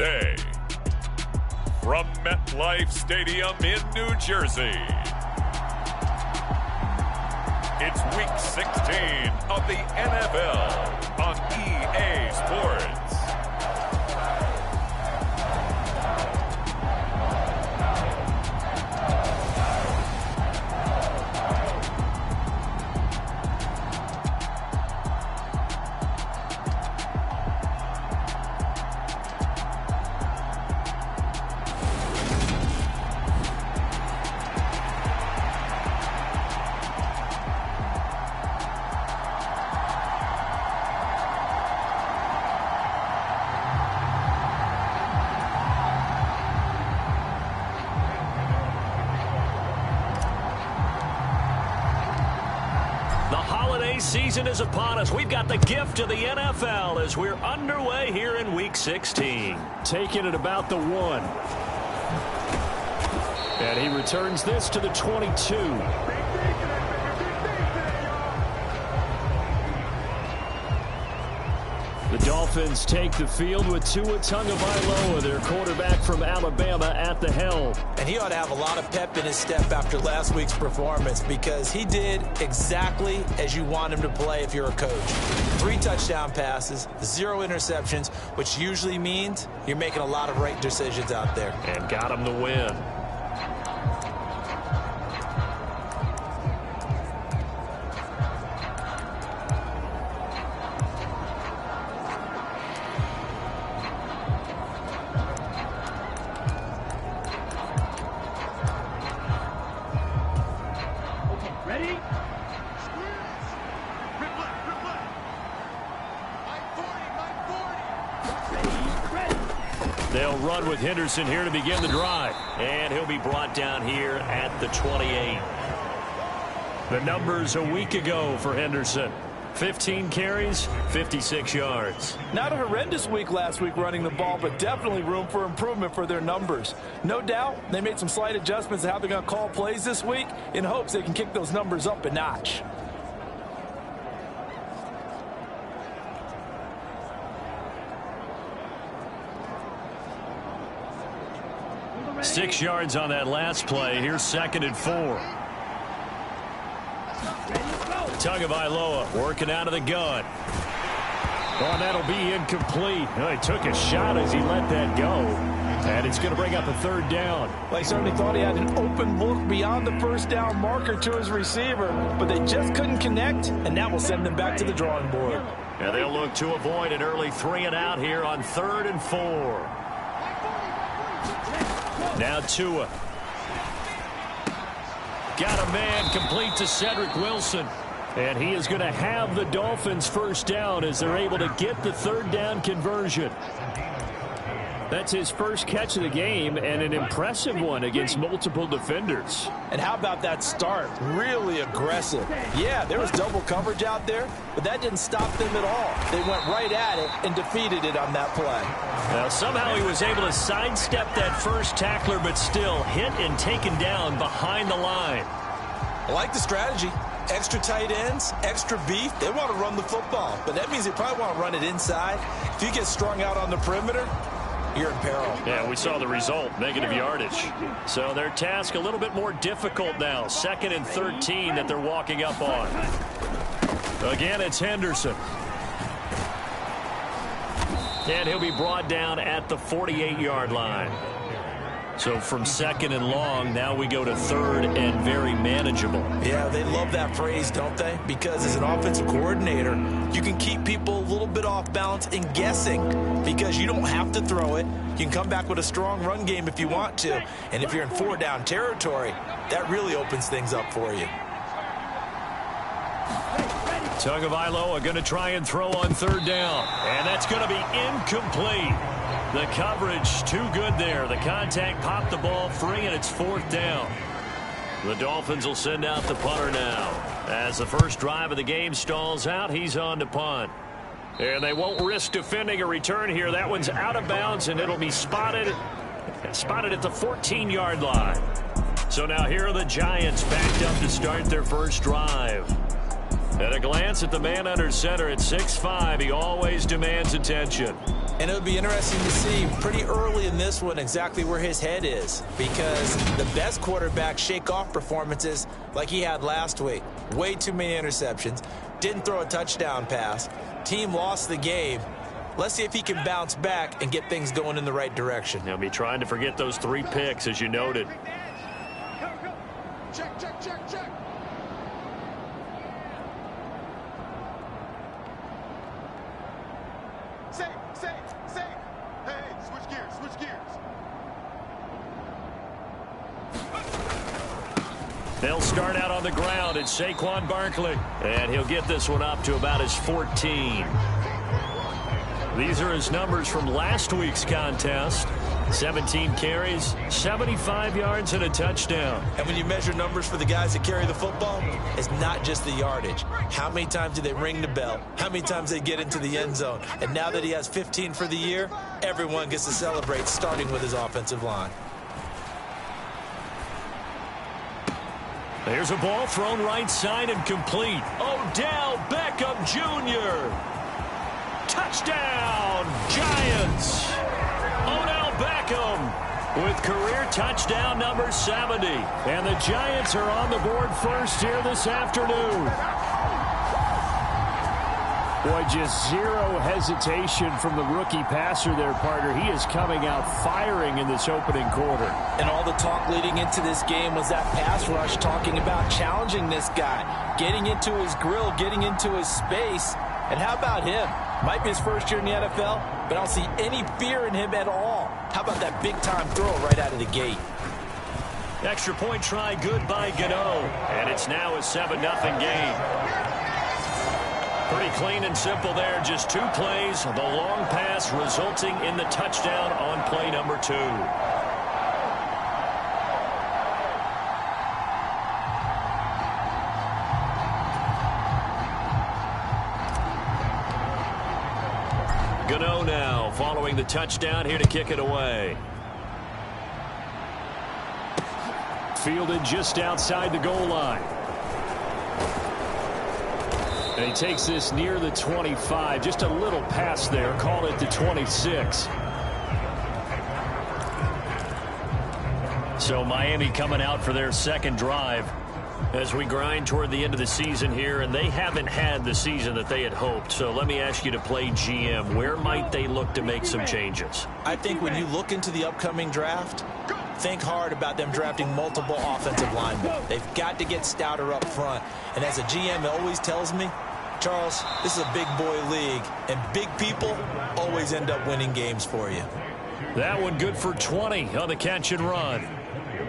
today. From MetLife Stadium in New Jersey, it's Week 16 of the NFL on EA Sports. Season is upon us. We've got the gift of the NFL as we're underway here in Week 16. Taking it about the 1. And he returns this to the 22. The Dolphins take the field with Tua Tagovailoa, their quarterback from Alabama, at the helm. And he ought to have a lot of pep in his step after last week's performance because he did exactly as you want him to play if you're a coach. 3 touchdown passes, 0 interceptions, which usually means you're making a lot of right decisions out there. And got him the win. They'll run with Henderson here to begin the drive. And he'll be brought down here at the 28. The numbers a week ago for Henderson. 15 carries, 56 yards. Not a horrendous week last week running the ball, but definitely room for improvement for their numbers. No doubt they made some slight adjustments to how they're going to call plays this week in hopes they can kick those numbers up a notch. Six yards on that last play. Here's 2nd and 4. Tagovailoa working out of the gun. Oh, and that'll be incomplete. He took a shot as he let that go. And it's going to bring up a 3rd down. Well, he certainly thought he had an open look beyond the first down marker to his receiver, but they just couldn't connect, and that will send them back to the drawing board. And they'll look to avoid an early 3 and out here on 3rd and 4. Now Tua. Got a man complete to Cedric Wilson. And he is going to have the Dolphins first down as they're able to get the 3rd down conversion. That's his first catch of the game and an impressive one against multiple defenders. And how about that start? Really aggressive. Yeah, there was double coverage out there, but that didn't stop them at all. They went right at it and defeated it on that play. Now, somehow he was able to sidestep that first tackler, but still hit and taken down behind the line. I like the strategy. Extra tight ends, extra beef. They want to run the football, but that means they probably want to run it inside. If you get strung out on the perimeter, you're in peril. Yeah, we saw the result, negative yardage. So their task a little bit more difficult now. 2nd and 13 that they're walking up on. Again, it's Henderson. And he'll be brought down at the 48-yard line. So from 2nd and long, now we go to 3rd and very manageable. Yeah, they love that phrase, don't they? Because as an offensive coordinator, you can keep people a little bit off balance and guessing because you don't have to throw it. You can come back with a strong run game if you want to. And if you're in 4-down territory, that really opens things up for you. Tagovailoa going to try and throw on 3rd down. And that's going to be incomplete. The coverage too good there. The contact popped the ball free, and it's 4th down. The Dolphins will send out the punter now. As the first drive of the game stalls out, he's on to punt. And they won't risk defending a return here. That one's out of bounds, and it'll be spotted at the 14-yard line. So now here are the Giants backed up to start their first drive. At a glance at the man under center at 6'5", he always demands attention. And it'll be interesting to see pretty early in this one exactly where his head is, because the best quarterbacks shake off performances like he had last week. Way too many interceptions. Didn't throw a touchdown pass. Team lost the game. Let's see if he can bounce back and get things going in the right direction. He'll be trying to forget those 3 picks, as you noted. Check, check, check, check. Safe. Hey, switch gears. They'll start out on the ground. It's Saquon Barkley. And he'll get this one up to about his 14. These are his numbers from last week's contest. 17 carries, 75 yards, and a touchdown. And when you measure numbers for the guys that carry the football, it's not just the yardage. How many times do they ring the bell? How many times they get into the end zone? And now that he has 15 for the year, everyone gets to celebrate, starting with his offensive line. There's a ball thrown right side and complete. Odell Beckham Jr. Touchdown, Giants. Odell Beckham with career touchdown number 70. And the Giants are on the board first here this afternoon. Boy, just zero hesitation from the rookie passer there, partner. He is coming out firing in this opening quarter. And all the talk leading into this game was that pass rush, talking about challenging this guy, getting into his grill, getting into his space. And how about him? Might be his first year in the NFL, but I don't see any fear in him at all. How about that big-time throw right out of the gate? Extra point try good by Gano. And it's now a 7-0 game. Pretty clean and simple there. Just 2 plays. The long pass resulting in the touchdown on play number 2. Gano now following the touchdown, here to kick it away. Fielded just outside the goal line. And he takes this near the 25. Just a little pass there. Call it the 26. So Miami coming out for their second drive as we grind toward the end of the season here, and they haven't had the season that they had hoped. So let me ask you to play GM. Where might they look to make some changes? I think when you look into the upcoming draft, think hard about them drafting multiple offensive linemen. They've got to get stouter up front. And as a GM, it always tells me, Charles, this is a big boy league, and big people always end up winning games for you. That one good for 20 on the catch and run.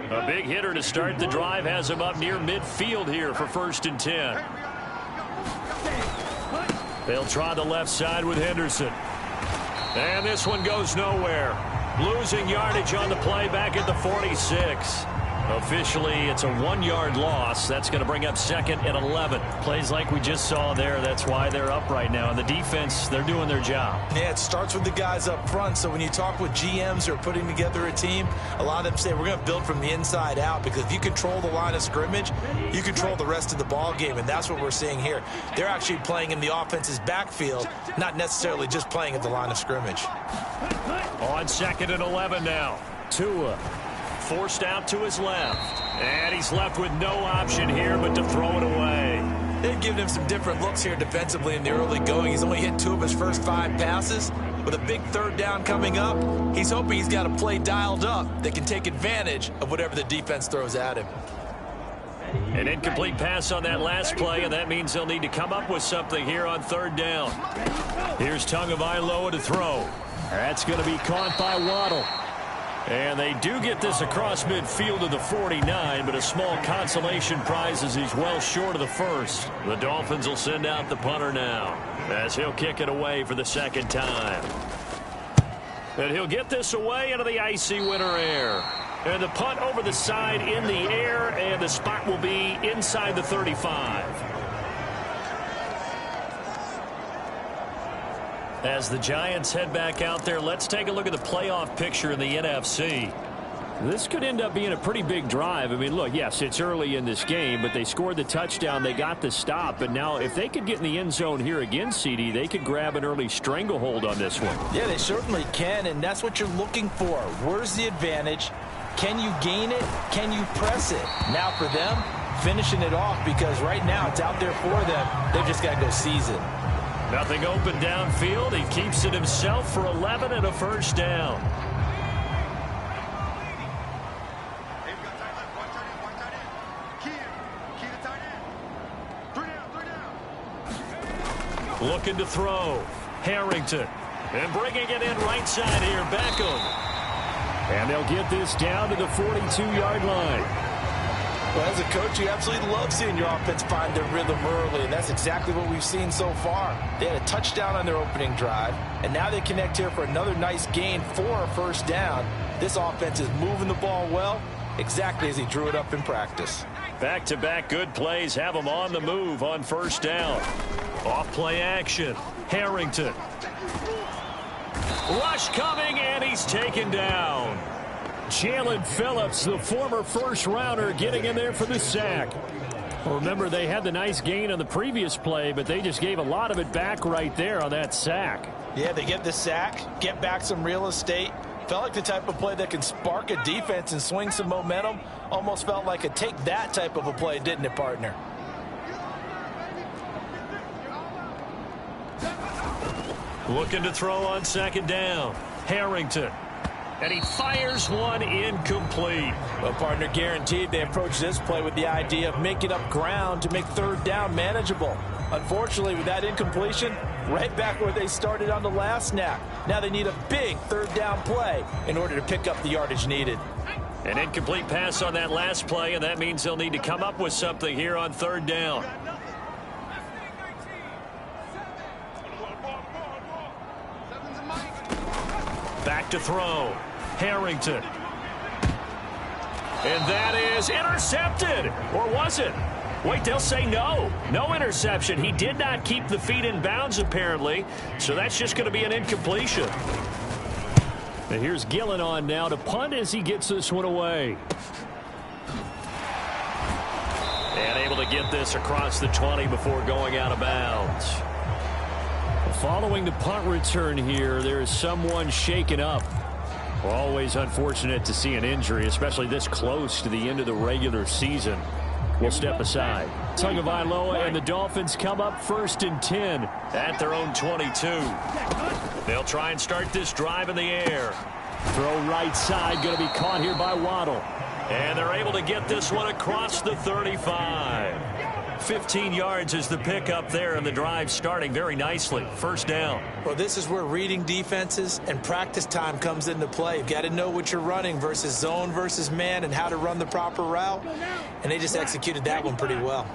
A big hitter to start the drive has him up near midfield here for 1st and 10. They'll try the left side with Henderson. And this one goes nowhere. Losing yardage on the play back at the 46. Officially, it's a 1-yard loss. That's going to bring up 2nd and 11. Plays like we just saw there. That's why they're up right now. And the defense, they're doing their job. Yeah, it starts with the guys up front. So when you talk with GMs who are putting together a team, a lot of them say we're going to build from the inside out, because if you control the line of scrimmage, you control the rest of the ball game. And that's what we're seeing here. They're actually playing in the offense's backfield, not necessarily just playing at the line of scrimmage. On 2nd and 11 now. Tua forced out to his left. And he's left with no option here but to throw it away. They've given him some different looks here defensively in the early going. He's only hit 2 of his first 5 passes. With a big 3rd down coming up, he's hoping he's got a play dialed up that can take advantage of whatever the defense throws at him. An incomplete pass on that last play, and that means they'll need to come up with something here on 3rd down. Here's Tagovailoa to throw. That's going to be caught by Waddle. And they do get this across midfield to the 49, but a small consolation prize as he's well short of the 1st. The Dolphins will send out the punter now as he'll kick it away for the 2nd time. And he'll get this away into the icy winter air. And the punt over the side in the air, and the spot will be inside the 35. As the Giants head back out there, let's take a look at the playoff picture in the NFC. This could end up being a pretty big drive. I mean, look, yes, it's early in this game, but they scored the touchdown. They got the stop. And now if they could get in the end zone here again, CD, they could grab an early stranglehold on this one. Yeah, they certainly can, and that's what you're looking for. Where's the advantage? Can you gain it? Can you press it? Now for them, finishing it off, because right now it's out there for them. They've just got to go seize it. Nothing open downfield. He keeps it himself for 11 and a first down. Looking to throw. Harrington. And bringing it in right side here. Beckham. And they'll get this down to the 42-yard line. Well, as a coach, you absolutely love seeing your offense find their rhythm early, and that's exactly what we've seen so far. They had a touchdown on their opening drive, and now they connect here for another nice gain for a first down. This offense is moving the ball well, exactly as he drew it up in practice. Back-to-back good plays have him on the move on first down. Off-play action. Harrington. Rush coming, and he's taken down. Jalen Phillips, the former first-rounder, getting in there for the sack. Well, remember, they had the nice gain on the previous play, but they just gave a lot of it back right there on that sack. Yeah, they get the sack, get back some real estate. Felt like the type of play that can spark a defense and swing some momentum. Almost felt like a take-that type of a play, didn't it, partner? Looking to throw on second down. Harrington. And he fires one incomplete. Well, partner, guaranteed they approach this play with the idea of making up ground to make third down manageable. Unfortunately, with that incompletion, right back where they started on the last snap. Now they need a big third down play in order to pick up the yardage needed. An incomplete pass on that last play, and that means they'll need to come up with something here on third down. Back to throw. Harrington. And that is intercepted. Or was it? Wait, they'll say no. No interception. He did not keep the feet in bounds, apparently. So that's just going to be an incompletion. And here's Gillen on now to punt as he gets this one away. And able to get this across the 20 before going out of bounds. Following the punt return here, there is someone shaken up. Always unfortunate to see an injury, especially this close to the end of the regular season. We'll step aside. Tagovailoa and the Dolphins come up 1st and 10 at their own 22. They'll try and start this drive in the air. Throw right side, going to be caught here by Waddle. And they're able to get this one across the 35. 15 yards is the pickup there, and the drive starting very nicely. First down. Well, this is where reading defenses and practice time comes into play. You've got to know what you're running versus zone versus man and how to run the proper route. And they just executed that one pretty well.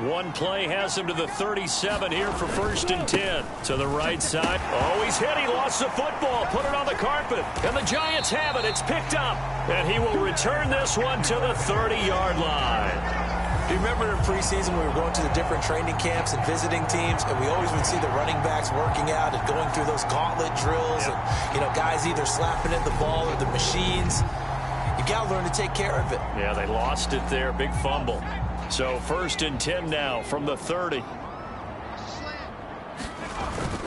One play has him to the 37 here for 1st and 10. To the right side. Oh, he's hit. He lost the football. Put it on the carpet. And the Giants have it. It's picked up. And he will return this one to the 30-yard line. Do you remember in preseason we were going to the different training camps and visiting teams, and we always would see the running backs working out and going through those gauntlet drills, and, you know, guys either slapping at the ball or the machines. You got to learn to take care of it. Yeah, they lost it there. Big fumble. So 1st and 10 now from the 30.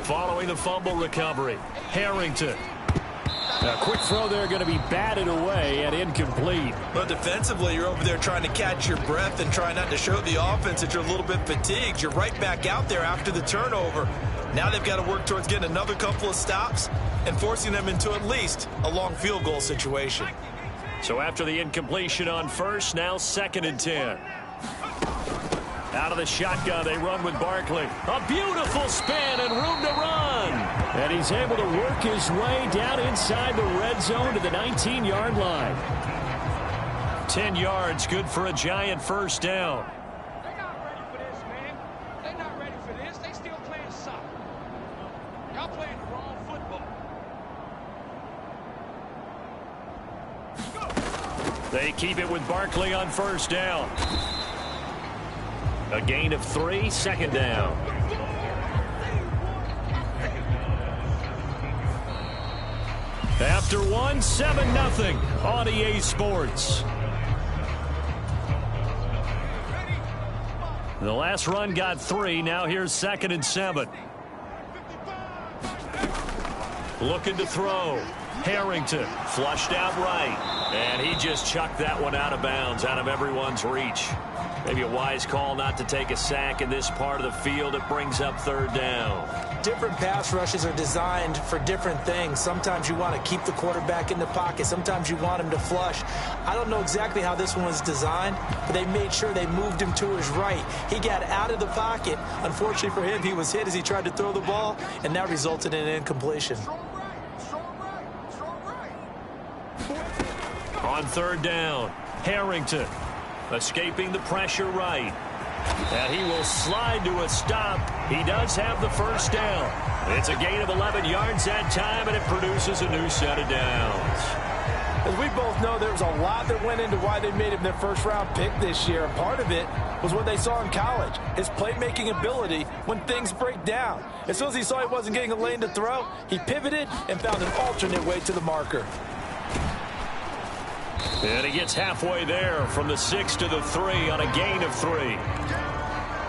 Following the fumble recovery, Harrington. A quick throw there going to be batted away and incomplete. But defensively, you're over there trying to catch your breath and try not to show the offense that you're a little bit fatigued. You're right back out there after the turnover. Now they've got to work towards getting another couple of stops and forcing them into at least a long field goal situation. So after the incompletion on first, now 2nd and 10. Out of the shotgun, they run with Barkley. A beautiful spin and room to run. And he's able to work his way down inside the red zone to the 19-yard line. 10 yards, good for a Giant first down. They're not ready for this, man. They're not ready for this. They still playing soccer. Y'all playing the wrong football. They keep it with Barkley on first down. A gain of 3, 2nd down. After one, 7-0 on EA Sports. The last run got 3. Now here's 2nd and 7. Looking to throw. Harrington flushed out right. And he just chucked that one out of bounds, out of everyone's reach. Maybe a wise call not to take a sack in this part of the field. It brings up 3rd down. Different pass rushes are designed for different things. Sometimes you want to keep the quarterback in the pocket. Sometimes you want him to flush. I don't know exactly how this one was designed, but they made sure they moved him to his right. He got out of the pocket. Unfortunately for him, he was hit as he tried to throw the ball, and that resulted in an incompletion. On 3rd down, Harrington escaping the pressure right. And he will slide to a stop. He does have the 1st down. It's a gain of 11 yards that time, and it produces a new set of downs. As we both know, there was a lot that went into why they made him their 1st-round pick this year. And part of it was what they saw in college, his playmaking ability when things break down. As soon as he saw he wasn't getting a lane to throw, he pivoted and found an alternate way to the marker. And he gets halfway there from the 6 to the 3 on a gain of 3.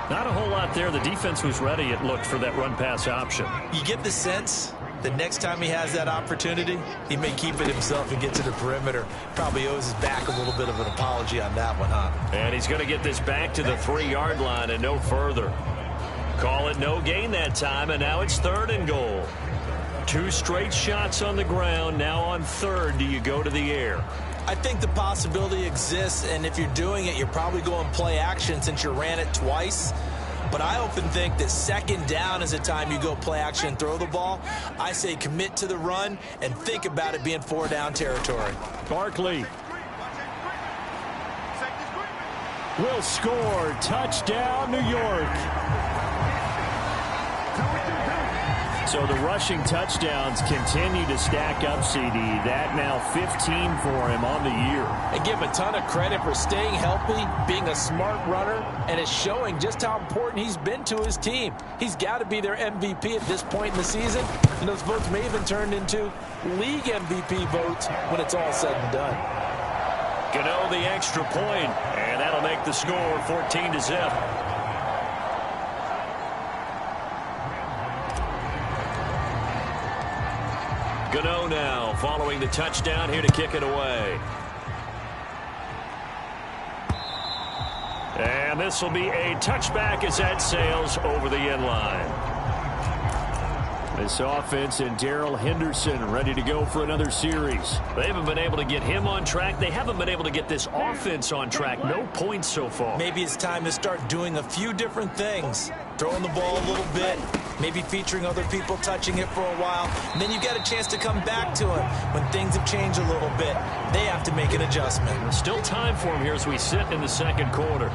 Not a whole lot there. The defense was ready, it looked, for that run-pass option. You get the sense that next time he has that opportunity, he may keep it himself and get to the perimeter. Probably owes his back a little bit of an apology on that one, huh? And he's going to get this back to the 3-yard line and no further. Call it no gain that time, and now it's 3rd and goal. 2 straight shots on the ground. Now on 3rd, do you go to the air? I think the possibility exists, and if you're doing it, you're probably going play action since you ran it twice. But I often think that 2nd down is the time you go play action and throw the ball. I say commit to the run and think about it being 4-down territory. Barkley will score. Touchdown, New York. So the rushing touchdowns continue to stack up, CD. That now 15 for him on the year. And give him a ton of credit for staying healthy, being a smart runner, and it's showing just how important he's been to his team. He's got to be their MVP at this point in the season, and those votes may even turn into league MVP votes when it's all said and done. Gano the extra point, and that'll make the score 14-0. Gano now following the touchdown here to kick it away. And this will be a touchback as that sails over the end line. This offense and Darrell Henderson ready to go for another series. They haven't been able to get him on track. They haven't been able to get this offense on track. No points so far. Maybe it's time to start doing a few different things. Throwing the ball a little bit, maybe featuring other people touching it for a while. And then you got a chance to come back to him when things have changed a little bit. They have to make an adjustment. There's still time for him here as we sit in the 2nd quarter.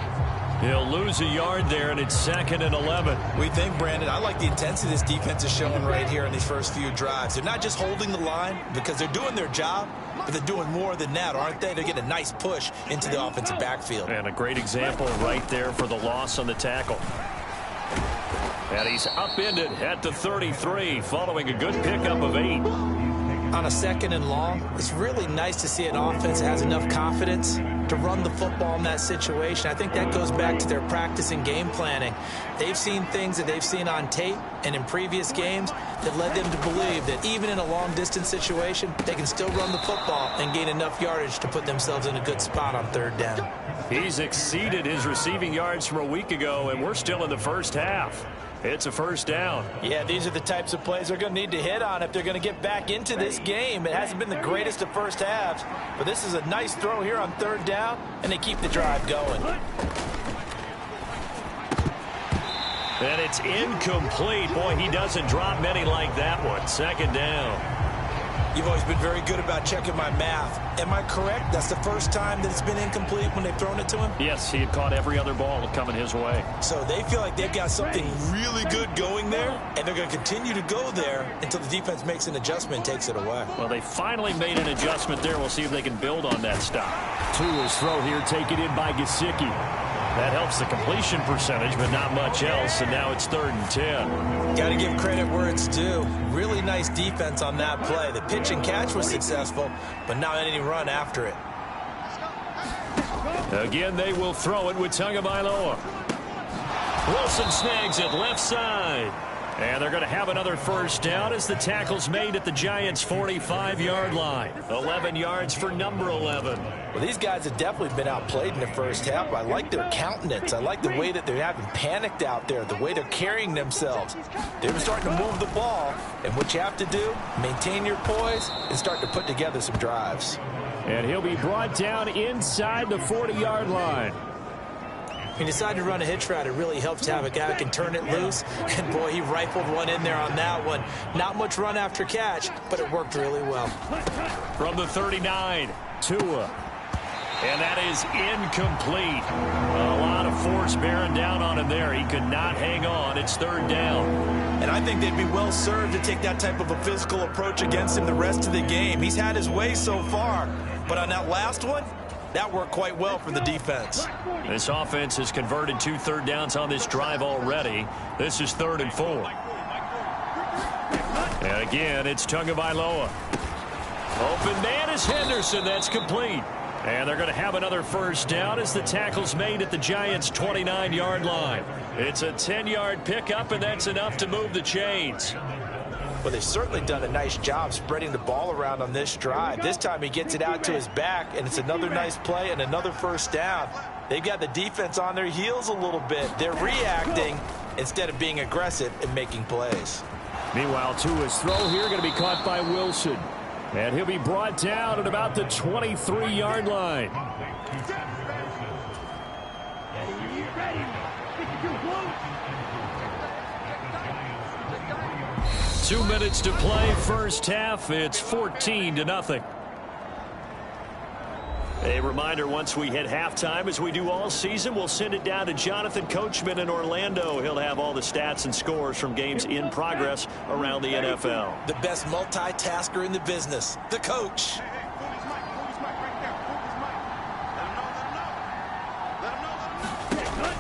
He'll lose a yard there, and it's 2nd and 11. We think, Brandon, I like the intensity this defense is showing right here in these first few drives. They're not just holding the line because they're doing their job, but they're doing more than that, aren't they? They're getting a nice push into the offensive backfield. And a great example right there for the loss on the tackle. And he's upended at the 33 following a good pickup of 8. On a 2nd and long, it's really nice to see an offense that has enough confidence to run the football in that situation. I think that goes back to their practice and game planning. They've seen things that they've seen on tape and in previous games that led them to believe that even in a long-distance situation, they can still run the football and gain enough yardage to put themselves in a good spot on 3rd down. He's exceeded his receiving yards from a week ago, and we're still in the 1st half. It's a 1st down. Yeah, these are the types of plays they're going to need to hit on if they're going to get back into this game. It hasn't been the greatest of 1st halves, but this is a nice throw here on 3rd down, and they keep the drive going. And it's incomplete. Boy, he doesn't drop many like that one. 2nd down. You've always been very good about checking my math. Am I correct? That's the first time that it's been incomplete when they've thrown it to him? Yes, he had caught every other ball coming his way. So they feel like they've got something really good going there, and they're going to continue to go there until the defense makes an adjustment and takes it away. Well, they finally made an adjustment there. We'll see if they can build on that stop. To his throw here, taken in by Gesicki. That helps the completion percentage, but not much else, and now it's 3rd and 10. Got to give credit where it's due. Really nice defense on that play. The pitch and catch was successful, but not any run after it. Again, they will throw it with Tagovailoa. Wilson snags it left side. And they're going to have another first down as the tackle's made at the Giants' 45-yard line. 11 yards for number 11. Well, these guys have definitely been outplayed in the first half. I like their countenance. I like the way that they're having panicked out there, the way they're carrying themselves. They're starting to move the ball, and what you have to do, maintain your poise and start to put together some drives. And he'll be brought down inside the 40-yard line. He decided to run a hitch route. It really helps to have a guy who can turn it loose. And, boy, he rifled one in there on that one. Not much run after catch, but it worked really well. From the 39, Tua. And that is incomplete. A lot of force bearing down on him there. He could not hang on. It's 3rd down. And I think they'd be well served to take that type of a physical approach against him the rest of the game. He's had his way so far. But on that last one, that worked quite well for the defense. This offense has converted 2 third downs on this drive already. This is 3rd and 4. And again, it's Tagovailoa. Open man is Henderson. That's complete. And they're going to have another first down as the tackle's made at the Giants' 29-yard line. It's a 10-yard pickup, and that's enough to move the chains. Well, they've certainly done a nice job spreading the ball around on this drive. This time he gets it out to his back, and it's another nice play and another first down. They've got the defense on their heels a little bit. They're reacting instead of being aggressive and making plays. Meanwhile, Tua's throw here going to be caught by Wilson. And he'll be brought down at about the 23-yard line. 2 minutes to play, first half. It's 14-0. A reminder, once we hit halftime, as we do all season, we'll send it down to Jonathan Coachman in Orlando. He'll have all the stats and scores from games in progress around the NFL. The best multitasker in the business, the coach.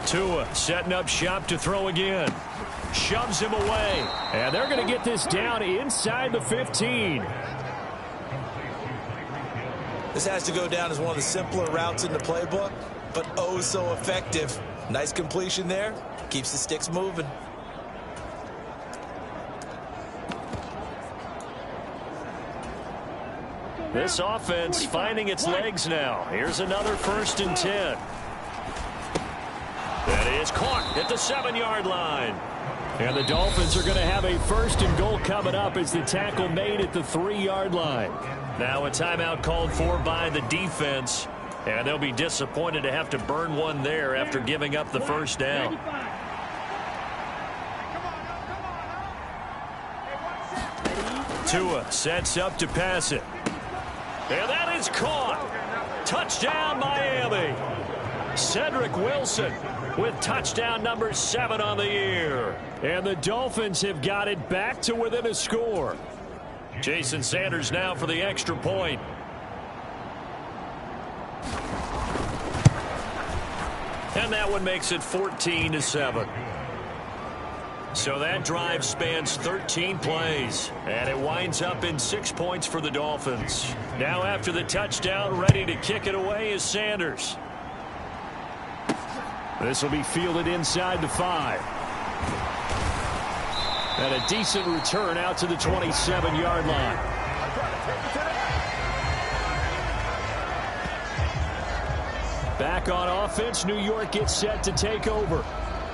Tua setting up shop to throw again. Shoves him away. And they're going to get this down inside the 15. This has to go down as one of the simpler routes in the playbook, but oh so effective. Nice completion there. Keeps the sticks moving. This offense finding its legs now. Here's another 1st and 10. That is caught at the 7-yard line. And the Dolphins are going to have a 1st and goal coming up as the tackle made at the 3-yard line. Now a timeout called for by the defense. And they'll be disappointed to have to burn one there after giving up the first down. Tua sets up to pass it. And that is caught. Touchdown, Miami. Cedric Wilson with touchdown number 7 on the year. And the Dolphins have got it back to within a score. Jason Sanders now for the extra point. And that one makes it 14-7. So that drive spans 13 plays. And it winds up in 6 points for the Dolphins. Now after the touchdown, ready to kick it away is Sanders. This will be fielded inside the 5. And a decent return out to the 27-yard line. Back on offense, New York gets set to take over.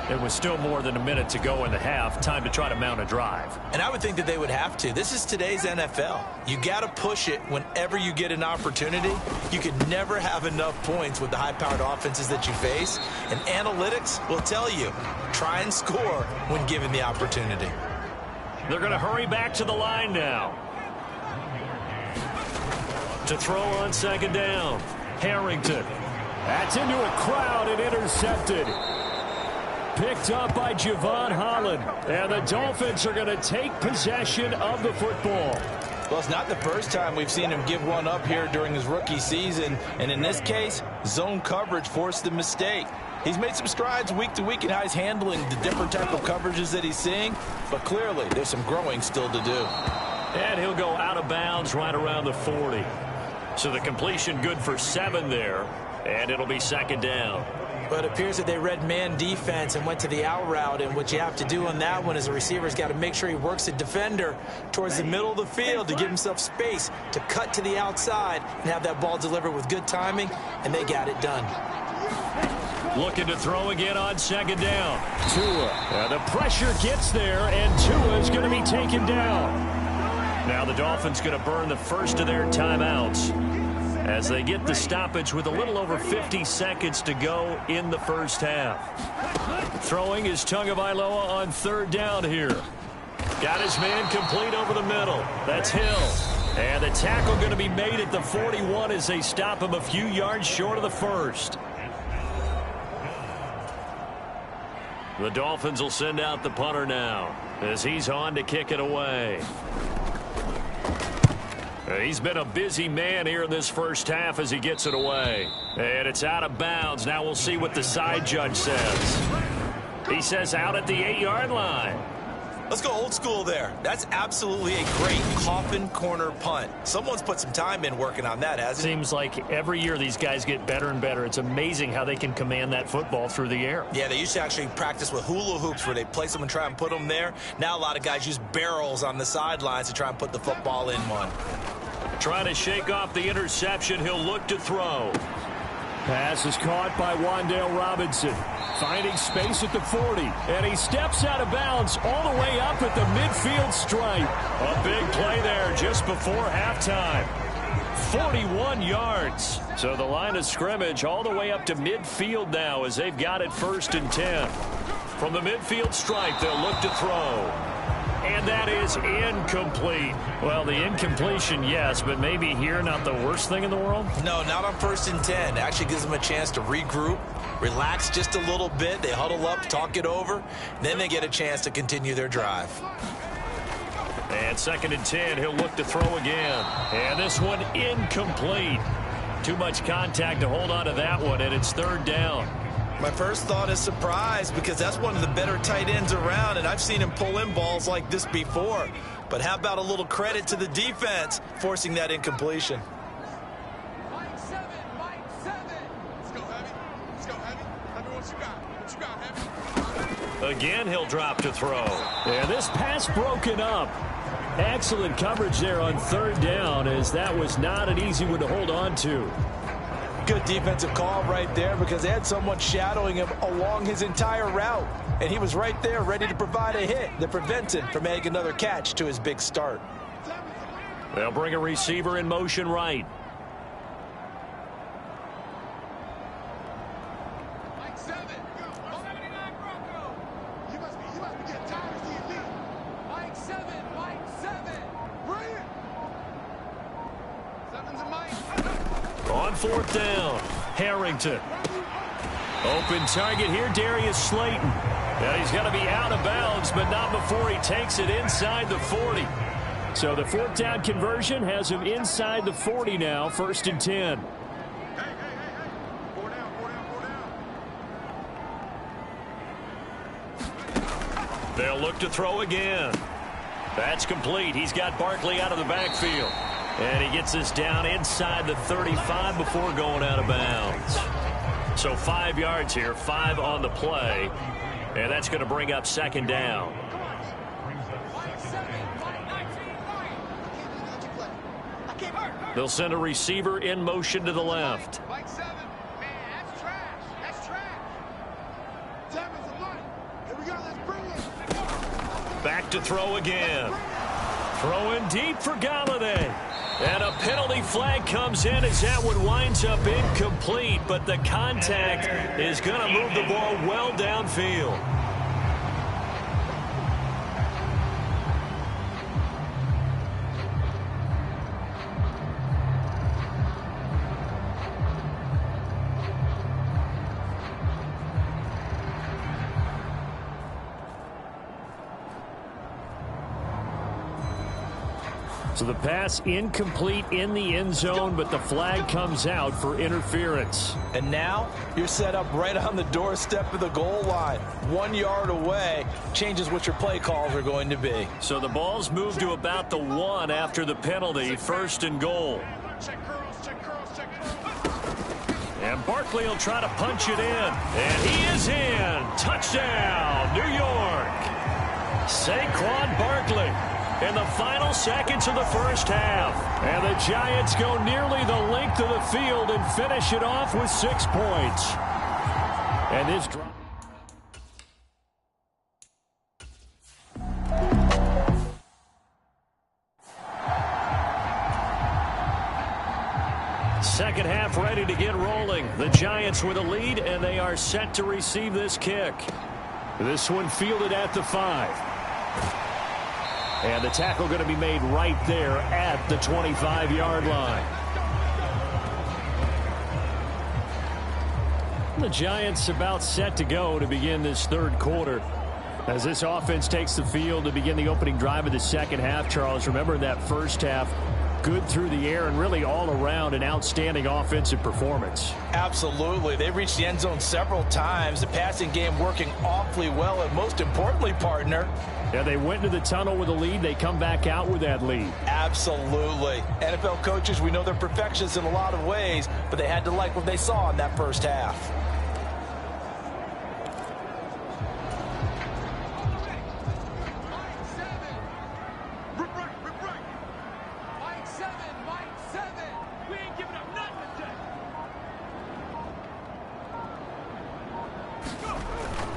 There was still more than a minute to go in the half. Time to try to mount a drive. And I would think that they would have to. This is today's NFL. You got to push it whenever you get an opportunity. You can never have enough points with the high-powered offenses that you face. And analytics will tell you, try and score when given the opportunity. They're going to hurry back to the line now. To throw on 2nd down. Harrington. That's into a crowd and intercepted. Picked up by Javon Holland. And the Dolphins are going to take possession of the football. Well, it's not the first time we've seen him give one up here during his rookie season. And in this case, zone coverage forced the mistake. He's made some strides week to week in how he's handling the different type of coverages that he's seeing, but clearly there's some growing still to do. And he'll go out of bounds right around the 40. So the completion good for 7 there, and it'll be second down. But it appears that they read man defense and went to the out route, and what you have to do on that one is the receiver's got to make sure he works the defender towards the middle of the field to give himself space to cut to the outside and have that ball delivered with good timing, and they got it done. Looking to throw again on second down. Tua. The pressure gets there, and Tua is going to be taken down. Now the Dolphins going to burn the first of their timeouts as they get the stoppage with a little over 50 seconds to go in the first half. Throwing is Tagovailoa on third down here. Got his man complete over the middle. That's Hill. And the tackle going to be made at the 41 as they stop him a few yards short of the first. The Dolphins will send out the punter now as he's on to kick it away. He's been a busy man here in this first half as he gets it away. And it's out of bounds. Now we'll see what the side judge says. He says out at the 8-yard line. Let's go old school there. That's absolutely a great coffin corner punt. Someone's put some time in working on that, hasn't it? Seems like every year these guys get better and better. It's amazing how they can command that football through the air. Yeah, they used to actually practice with hula hoops where they place them and try and put them there. Now a lot of guys use barrels on the sidelines to try and put the football in one. Trying to shake off the interception. He'll look to throw. Pass is caught by Wan'Dale Robinson. Finding space at the 40. And he steps out of bounds all the way up at the midfield stripe. A big play there just before halftime. 41 yards. So the line of scrimmage all the way up to midfield now as they've got it 1st and 10. From the midfield stripe, they'll look to throw. And that is incomplete. Well, the incompletion, yes, but maybe here not the worst thing in the world? No, not on 1st and 10. It actually gives them a chance to regroup, relax just a little bit. They huddle up, talk it over. Then they get a chance to continue their drive. And 2nd and 10, he'll look to throw again. And this one incomplete. Too much contact to hold on to that one, and it's 3rd down. My first thought is surprise because that's one of the better tight ends around, and I've seen him pull in balls like this before. But how about a little credit to the defense forcing that incompletion? Mike 7. Let's go, Heavy. Let's go, Heavy. Heavy, what you got, Heavy? Again, he'll drop to throw. And this pass broken up. Excellent coverage there on 3rd down as that was not an easy one to hold on to. Good defensive call right there because they had someone shadowing him along his entire route. And he was right there ready to provide a hit that prevents him from making another catch to his big start. They'll bring a receiver in motion right. Mike 7. 79 Bronco. You must be getting tired of seeing me. Mike 7. Bring it. 7's a Mike. On 4th down, Harrington. Open target here, Darius Slayton. Now he's got to be out of bounds, but not before he takes it inside the 40. So the 4th down conversion has him inside the 40 now, 1st and 10. Hey. 4 down. They'll look to throw again. That's complete. He's got Barkley out of the backfield. And he gets this down inside the 35 before going out of bounds. So 5 yards here, 5 on the play. And that's going to bring up 2nd down. They'll send a receiver in motion to the left. Mike 7. Man, that's trash. 7's a Mike. Here we go. Let's bring it. Back to throw again. Throwing deep for Galladay. And a penalty flag comes in as that one winds up incomplete, but the contact is going to move the ball well downfield. So the pass incomplete in the end zone, but the flag comes out for interference. And now you're set up right on the doorstep of the goal line. 1 yard away changes what your play calls are going to be. So the ball's moved to about the 1 after the penalty, 1st and goal. And Barkley will try to punch it in. And he is in. Touchdown, New York. Saquon Barkley in the final seconds of the first half. And the Giants go nearly the length of the field and finish it off with 6 points. And this drop. Second half ready to get rolling. The Giants with a lead, and they are set to receive this kick. This one fielded at the 5. And the tackle going to be made right there at the 25-yard line. The Giants about set to go to begin this third quarter. As this offense takes the field to begin the opening drive of the second half, Charles, remember that first half, good through the air and really all around an outstanding offensive performance. Absolutely. They reached the end zone several times. The passing game working awfully well, and most importantly, partner, yeah, they went into the tunnel with a lead. They come back out with that lead. Absolutely. NFL coaches, we know they're perfectionists in a lot of ways, but they had to like what they saw in that first half.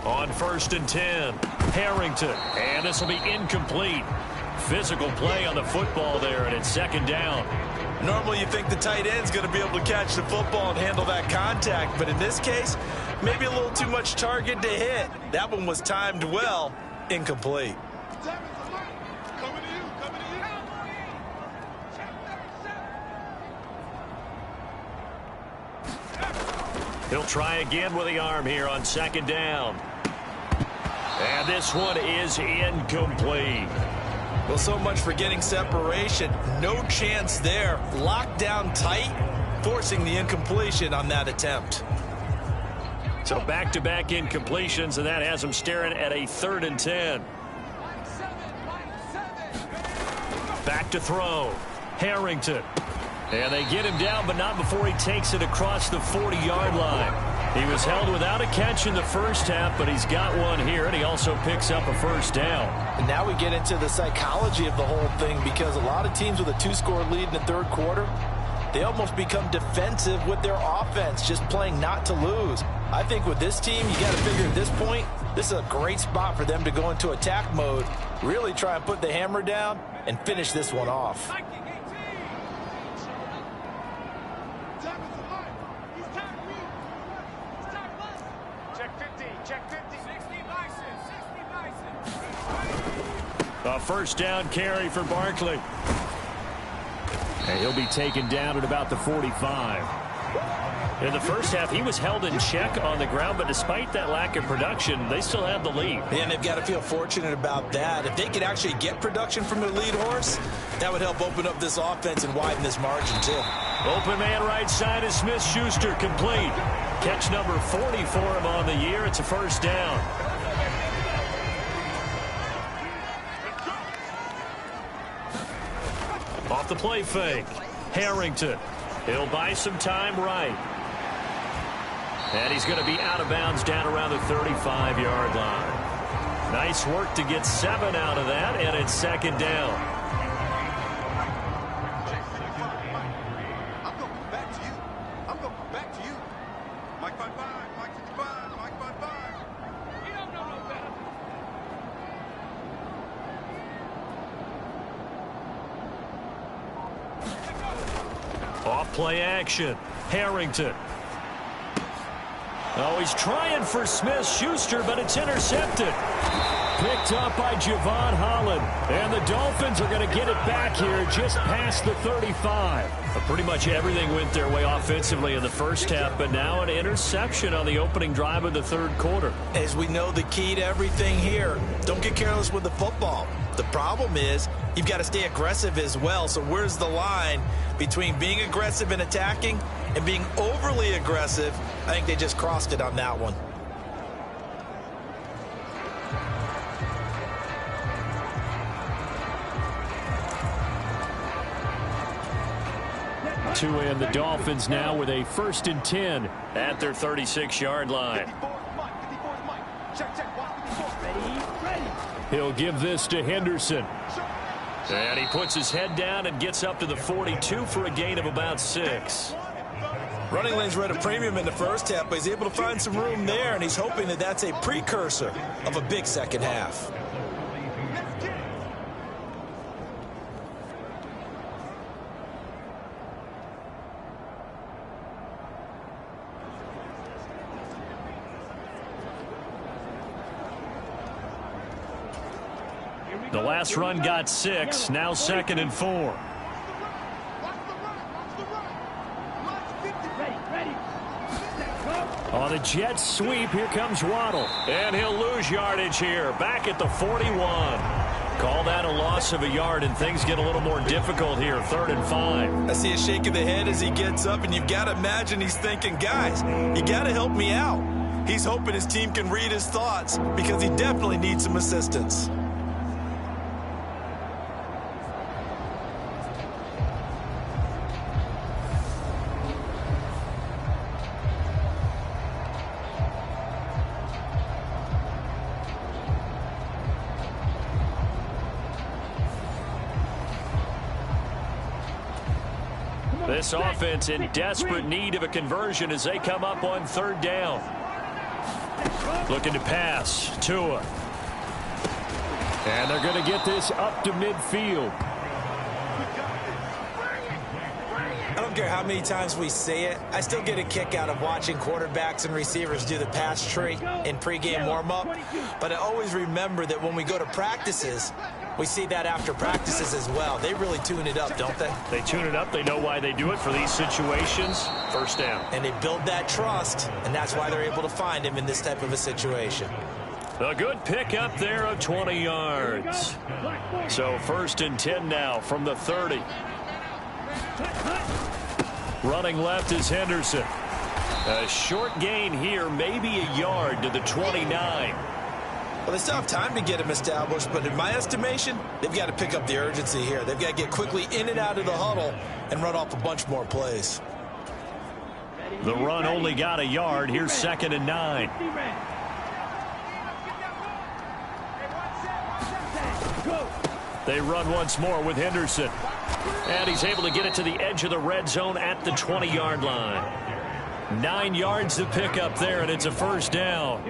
On 1st and 10, Harrington, and this will be incomplete. Physical play on the football there, and it's 2nd down. Normally you think the tight end's going to be able to catch the football and handle that contact, but in this case, maybe a little too much target to hit. That one was timed well, incomplete. He'll try again with the arm here on 2nd down. And this one is incomplete. Well, so much for getting separation. No chance there. Locked down tight, forcing the incompletion on that attempt. So back-to-back incompletions, and that has him staring at a 3rd and 10. Back to throw. Harrington. And they get him down, but not before he takes it across the 40-yard line. He was held without a catch in the first half, but he's got one here, and he also picks up a 1st down. And now we get into the psychology of the whole thing, because a lot of teams with a 2-score lead in the third quarter, they almost become defensive with their offense, just playing not to lose. I think with this team, you got to figure at this point, this is a great spot for them to go into attack mode, really try and put the hammer down and finish this one off. A 1st down carry for Barkley. And he'll be taken down at about the 45. In the first half, he was held in check on the ground, but despite that lack of production, they still have the lead. And they've got to feel fortunate about that. If they could actually get production from their lead horse, that would help open up this offense and widen this margin, too. Open man right side is Smith-Schuster, complete. Catch number 40 for him on the year. It's a 1st down. Off the play fake. Harrington. He'll buy some time right. And he's going to be out of bounds down around the 35-yard line. Nice work to get 7 out of that, and it's 2nd down. I'm going back to you. I'm going back to you. Mike 5-5, Mike 55, Mike 5-5. You don't know no better. Off play action. Harrington. Oh, he's trying for Smith-Schuster, but it's intercepted. picked up by Javon Holland. And the Dolphins are going to get it back here just past the 35. Pretty much everything went their way offensively in the first half, but now an interception on the opening drive of the third quarter. As we know, the key to everything here, don't get careless with the football. The problem is you've got to stay aggressive as well. So where's the line between being aggressive and attacking and being overly aggressive? I think they just crossed it on that one. To end the Dolphins now with a 1st and 10 at their 36-yard line. He'll give this to Henderson. And he puts his head down and gets up to the 42 for a gain of about 6. Running lanes were at a premium in the first half, but he's able to find some room there, and he's hoping that that's a precursor of a big second half. The last run got 6, now 2nd and 4. On the jet sweep, here comes Waddle. And he'll lose yardage here, back at the 41. Call that a loss of a yard, and things get a little more difficult here, 3rd and 5. I see a shake of the head as he gets up, and you've got to imagine he's thinking, guys, you got to help me out. He's hoping his team can read his thoughts because he definitely needs some assistance. This offense in desperate need of a conversion as they come up on 3rd down. Looking to pass. Tua. And they're going to get this up to midfield. I don't care how many times we say it, I still get a kick out of watching quarterbacks and receivers do the pass tree in pregame warm-up. But I always remember that when we go to practices, we see that after practices as well. They really tune it up, don't they? They tune it up. They know why they do it for these situations. 1st down. And they build that trust, and that's why they're able to find him in this type of a situation. A good pick up there of 20 yards. So 1st and 10 now from the 30. Running left is Henderson. A short gain here, maybe a yard to the 29. Well, they still have time to get him established, but in my estimation, they've got to pick up the urgency here. They've got to get quickly in and out of the huddle and run off a bunch more plays. The run only got a yard. Here's 2nd and 9. They run once more with Henderson. And he's able to get it to the edge of the red zone at the 20-yard line. 9 yards to pick up there, and it's a 1st down.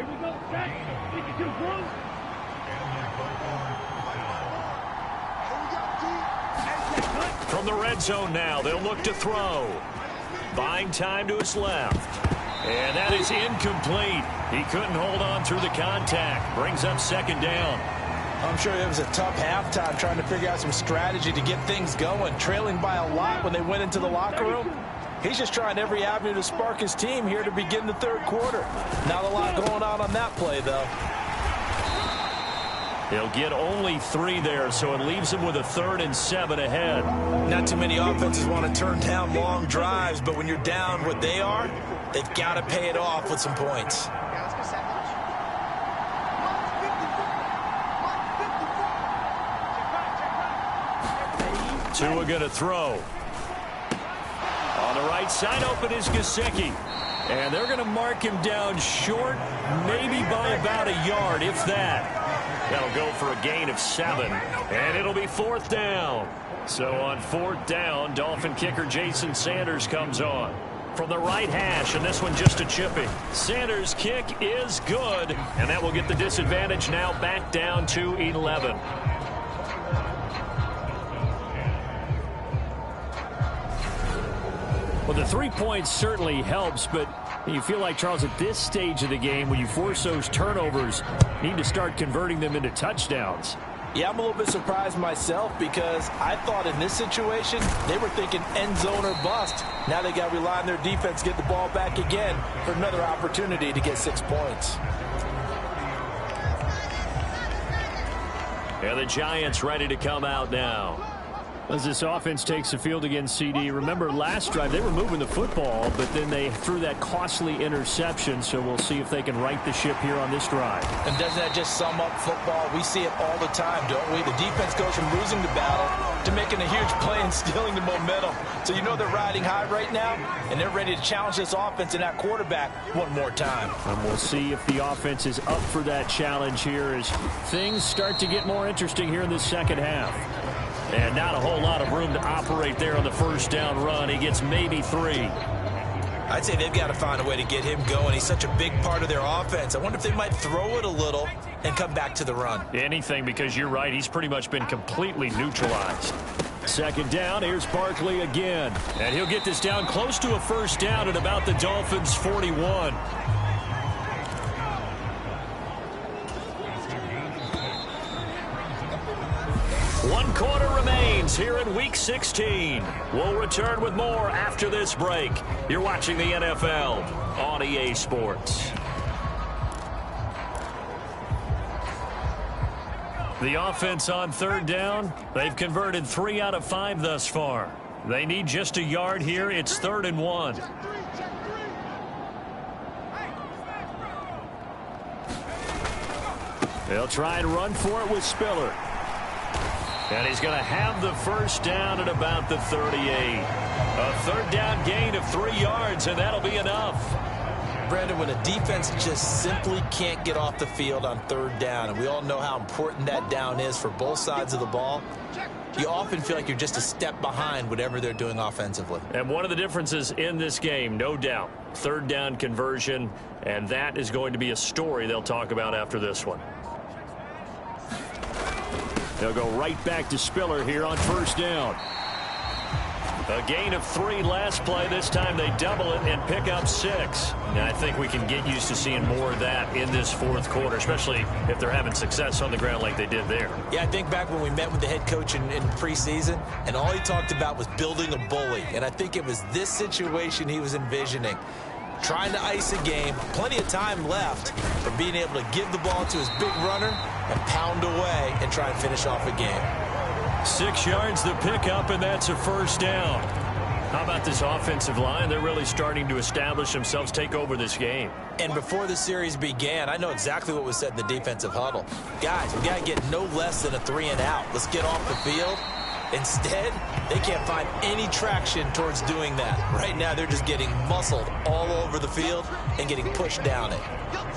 From the red zone now, they'll look to throw. Buying time to his left. And that is incomplete. He couldn't hold on through the contact. Brings up 2nd down. I'm sure it was a tough halftime trying to figure out some strategy to get things going. Trailing by a lot when they went into the locker room. He's just trying every avenue to spark his team here to begin the 3rd quarter. Not a lot going on that play, though. He'll get only 3 there, so it leaves him with a 3rd and 7 ahead. Not too many offenses want to turn down long drives, but when you're down what they are, they've got to pay it off with some points. Tua going to throw. On the right side open is Gesicki. And they're going to mark him down short, maybe by about a yard, if that. That'll go for a gain of 7. And it'll be 4th down. So on 4th down, Dolphin kicker Jason Sanders comes on. From the right hash, and this one just a chipping. Sanders' kick is good, and that will get the disadvantage now back down to 11. Well, Well, the 3 points certainly helps, but you feel like, Charles, at this stage of the game, when you force those turnovers, you need to start converting them into touchdowns. Yeah, I'm a little bit surprised myself because I thought in this situation they were thinking end zone or bust. Now they got to rely on their defense, get the ball back again for another opportunity to get 6 points. And the Giants ready to come out now. As this offense takes the field against CD, remember last drive they were moving the football, but then they threw that costly interception, so we'll see if they can right the ship here on this drive. And doesn't that just sum up football? We see it all the time, don't we? The defense goes from losing the battle to making a huge play and stealing the momentum. So you know they're riding high right now, and they're ready to challenge this offense and that quarterback one more time. And we'll see if the offense is up for that challenge here as things start to get more interesting here in the second half. And not a whole lot of room to operate there on the first down run. He gets maybe 3. I'd say they've got to find a way to get him going. He's such a big part of their offense. I wonder if they might throw it a little and come back to the run. Anything, because you're right. He's pretty much been completely neutralized. Second down, here's Barkley again. And he'll get this down close to a first down at about the Dolphins' 41. One quarter remains here in Week 16. We'll return with more after this break. You're watching the NFL on EA Sports. The offense on third down, they've converted 3 out of 5 thus far. They need just a yard here. It's 3rd and 1. They'll try and run for it with Spiller. And he's going to have the first down at about the 38. A third down gain of 3 yards, and that'll be enough. Brandon, when a defense just simply can't get off the field on third down, and we all know how important that down is for both sides of the ball, you often feel like you're just a step behind whatever they're doing offensively. And one of the differences in this game, no doubt, third down conversion, and that is going to be a story they'll talk about after this one. They'll go right back to Spiller here on first down. A gain of 3 last play. This time they double it and pick up 6. Now I think we can get used to seeing more of that in this fourth quarter, especially if they're having success on the ground like they did there. Yeah, I think back when we met with the head coach in preseason, and all he talked about was building a bully. And I think it was this situation he was envisioning. Trying to ice a game, plenty of time left, but being able to give the ball to his big runner and pound away and try and finish off a game. 6 yards the pickup, and that's a first down. How about this offensive line? They're really starting to establish themselves, take over this game. And before the series began, I know exactly what was said in the defensive huddle. Guys, we got to get no less than a 3 and out. Let's get off the field. Instead, they can't find any traction towards doing that. Right now, they're just getting muscled all over the field and getting pushed down it.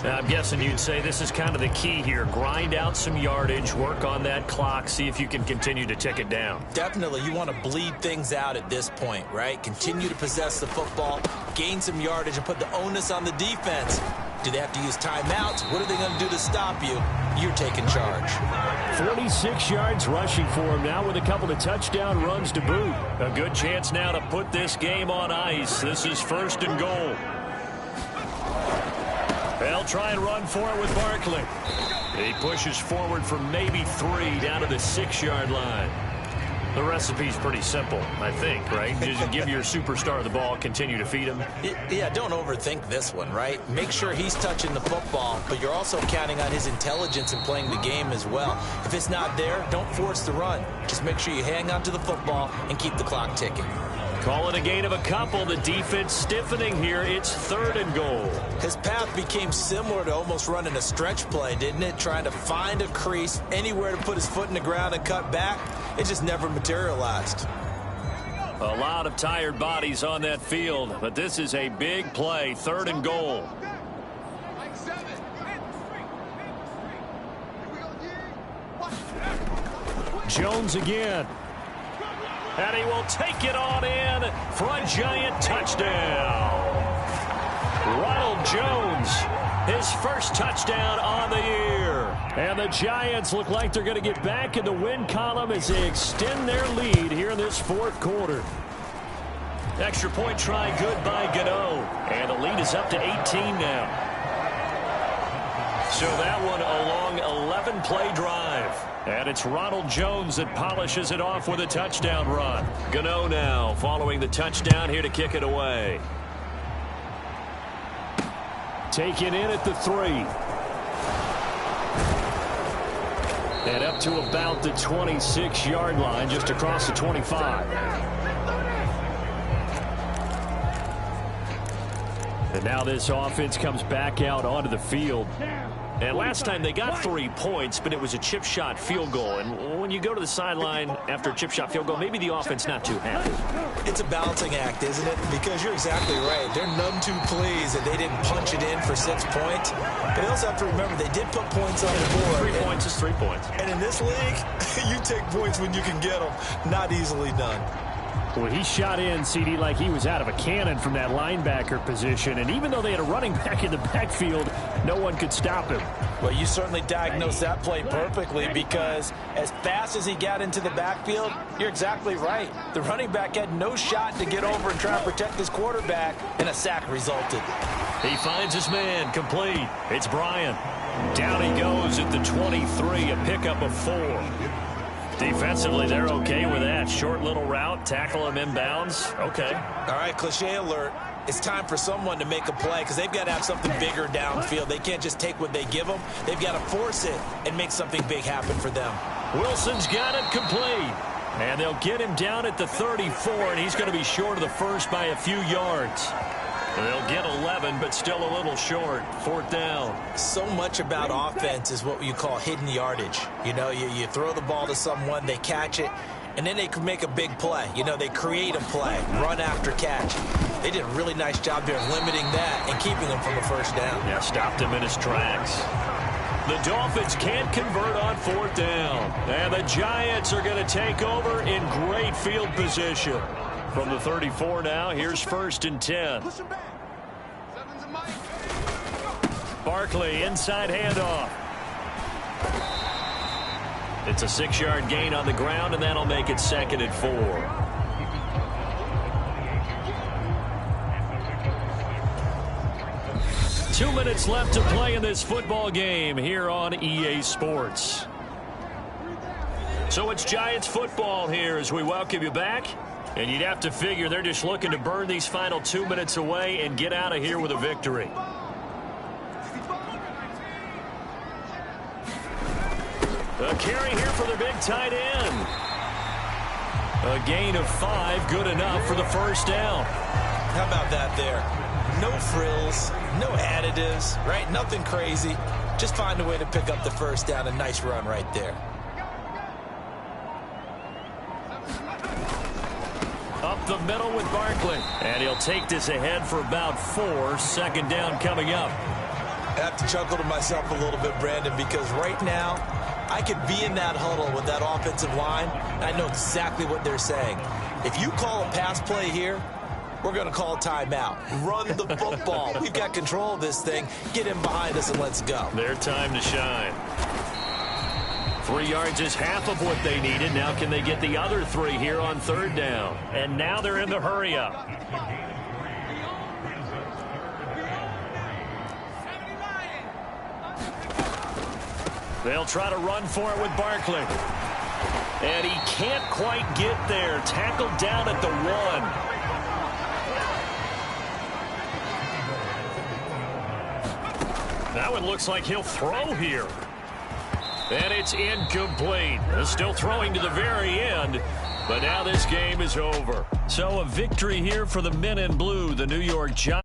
Now, I'm guessing you'd say this is kind of the key here. Grind out some yardage, work on that clock, see if you can continue to tick it down. Definitely, you want to bleed things out at this point, right? Continue to possess the football, gain some yardage, and put the onus on the defense. Do they have to use timeouts? What are they going to do to stop you? You're taking charge. 46 yards rushing for him now with a couple of touchdown runs to boot. A good chance now to put this game on ice. This is 1st and goal. They'll try and run for it with Barkley. He pushes forward for maybe 3 down to the 6-yard line. The recipe's pretty simple, I think, right? Just give your superstar the ball, continue to feed him. Yeah, don't overthink this one, right? Make sure he's touching the football, but you're also counting on his intelligence in playing the game as well. If it's not there, don't force the run. Just make sure you hang on to the football and keep the clock ticking. Call it a gain of a couple. The defense stiffening here. It's 3rd and goal. His path became similar to almost running a stretch play, didn't it? Trying to find a crease, anywhere to put his foot in the ground and cut back. It just never materialized. A lot of tired bodies on that field, but this is a big play. 3rd and goal. Jones again. And he will take it on in for a giant touchdown. Ronald Jones, his first touchdown on the year. And the Giants look like they're going to get back in the win column as they extend their lead here in this fourth quarter. Extra point try good by Gano. And the lead is up to 18 now. So that one a long 11-play drive. And it's Ronald Jones that polishes it off with a touchdown run. Gano now following the touchdown here to kick it away. Taken in at the 3. And up to about the 26-yard line, just across the 25. And now this offense comes back out onto the field. And last time they got 3 points, but it was a chip shot field goal. And when you go to the sideline after a chip shot field goal, maybe the offense not too happy. It's a balancing act, isn't it? Because you're exactly right. They're none too pleased that they didn't punch it in for 6 points. But they also have to remember they did put points on the board. 3 points is 3 points. And in this league, you take points when you can get them. Not easily done. Well, he shot in, CD, like he was out of a cannon from that linebacker position. And even though they had a running back in the backfield, no one could stop him. Well, you certainly diagnosed that play perfectly because as fast as he got into the backfield, you're exactly right. The running back had no shot to get over and try and protect his quarterback, and a sack resulted. He finds his man complete. It's Bryant. Down he goes at the 23, a pickup of 4. Defensively, they're okay with that. Short little route, tackle him inbounds. Okay. All right, cliche alert. It's time for someone to make a play because they've got to have something bigger downfield. They can't just take what they give them. They've got to force it and make something big happen for them. Wilson's got it complete. And they'll get him down at the 34, and he's going to be short of the first by a few yards. They'll get 11, but still a little short. 4th down. So much about offense is what you call hidden yardage. You know, you throw the ball to someone, they catch it, and then they can make a big play. You know, they create a play, run after catch. They did a really nice job there limiting that and keeping him from a first down. Yeah, stopped him in his tracks. The Dolphins can't convert on 4th down. And the Giants are going to take over in great field position. From the 34 now, here's 1st and 10. Barkley, inside handoff. It's a 6-yard gain on the ground, and that'll make it 2nd and 4. Two minutes left to play in this football game here on EA Sports. So it's Giants football here as we welcome you back. And you'd have to figure they're just looking to burn these final 2 minutes away and get out of here with a victory. A carry here for the big tight end. A gain of 5, good enough for the first down. How about that there? No frills, no additives, right? Nothing crazy. Just find a way to pick up the first down. A nice run right there. Up the middle with Barkley. And he'll take this ahead for about 4. 2nd down coming up. I have to chuckle to myself a little bit, Brandon, because right now I could be in that huddle with that offensive line, and I know exactly what they're saying. If you call a pass play here, we're going to call a timeout. Run the football. We've got control of this thing. Get in behind us and let's go. Their time to shine. 3 yards is half of what they needed. Now can they get the other 3 here on 3rd down? And now they're in the hurry-up. They'll try to run for it with Barkley. And he can't quite get there. Tackled down at the 1. That one looks like he'll throw here. And it's incomplete. Still throwing to the very end. But now this game is over. So a victory here for the men in blue, the New York Giants.